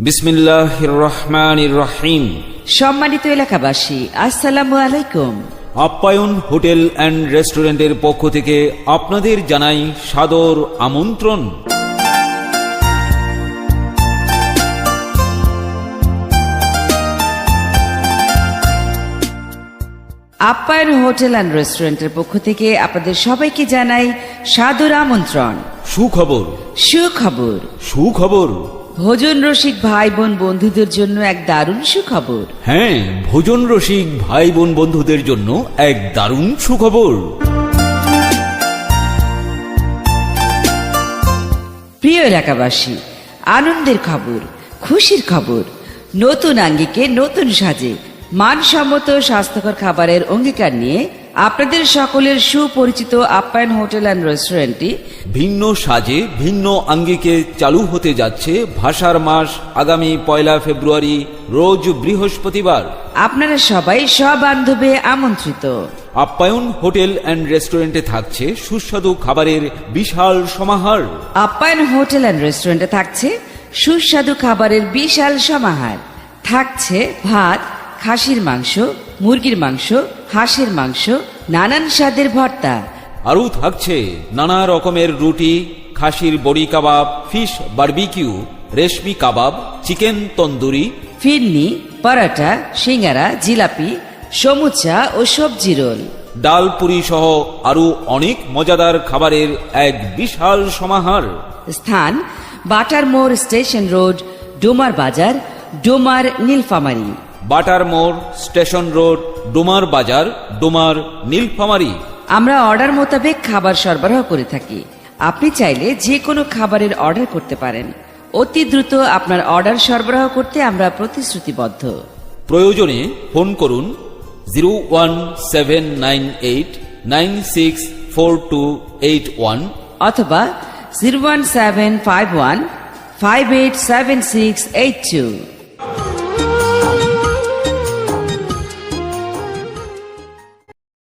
বিসমিল্লাহির রহমানির রহিম। সম্মানিত এলাকাবাসী, আসসালামু আলাইকুম। আপ্যায়ন হোটেল অ্যান্ড রেস্টুরেন্টের পক্ষ থেকে আপনাদের জানাই সাদর আমন্ত্রণ। আপ্যায়ন হোটেল অ্যান্ড রেস্টুরেন্টের পক্ষ থেকে আপনাদের সবাইকে জানাই সাদর আমন্ত্রণ। সুখবর, সুখবর, সুখবর। ভোজন রসিক ভাই বোন বন্ধুদের জন্য এক দারুণ সুখবর। হ্যাঁ, ভোজন রসিক ভাই বোন বন্ধুদের জন্য এক দারুণ সুখবর। প্রিয় এলাকাবাসী, আনন্দের খবর, খুশির খবর। নতুন আঙ্গিকে নতুন সাজে মানসম্মত স্বাস্থ্যকর খাবারের অঙ্গীকার নিয়ে আপনাদের সকলের সুপরিচিত আপ্যায়ন হোটেল অ্যান্ড রেস্টুরেন্টটি ভিন্ন সাজে ভিন্ন আঙ্গিকে চালু হতে যাচ্ছে ভাষার মাস আগামী 1 ফেব্রুয়ারি রোজ বৃহস্পতিবার। আপনারা সবাই সবান্ধবে আমন্ত্রিত। আপ্যায়ন হোটেল অ্যান্ড রেস্টুরেন্টে থাকছে সুস্বাদু খাবারের বিশাল সমাহার। আপ্যায়ন হোটেল অ্যান্ড রেস্টুরেন্টে থাকছে সুস্বাদু খাবারের বিশাল সমাহার। থাকছে ভাত, খাসির মাংস, মুরগির মাংস, হাঁসের মাংস, নানান স্বাদের ভর্তা। আরও থাকছে নানা রকমের রুটি, খাসির বড়ি কাবাব, ফিশ বারবিকিউ, রেশমি কাবাব, চিকেন তন্দুরি, ফিরনি, পরাটা, সিঙ্গারা, জিলাপি, সমুচা ও সবজি রোল, ডাল পুরি সহ আরও অনেক মজাদার খাবারের এক বিশাল সমাহার। স্থান বাটার মোড় স্টেশন রোড, ডোমার বাজার, ডোমার নীলফামারী। বাটার মোড় স্টেশন রোড, ডোমার বাজার, ডোমার নীলফামারী। আমরা অর্ডার মোতাবেক খাবার সরবরাহ করে থাকি। আপনি চাইলে যে কোনো খাবারের অর্ডার করতে পারেন। অতি দ্রুত আপনার অর্ডার সরবরাহ করতে আমরা প্রতিশ্রুতিবদ্ধ। প্রয়োজনে ফোন করুন 01798964281 অথবা 01751587682।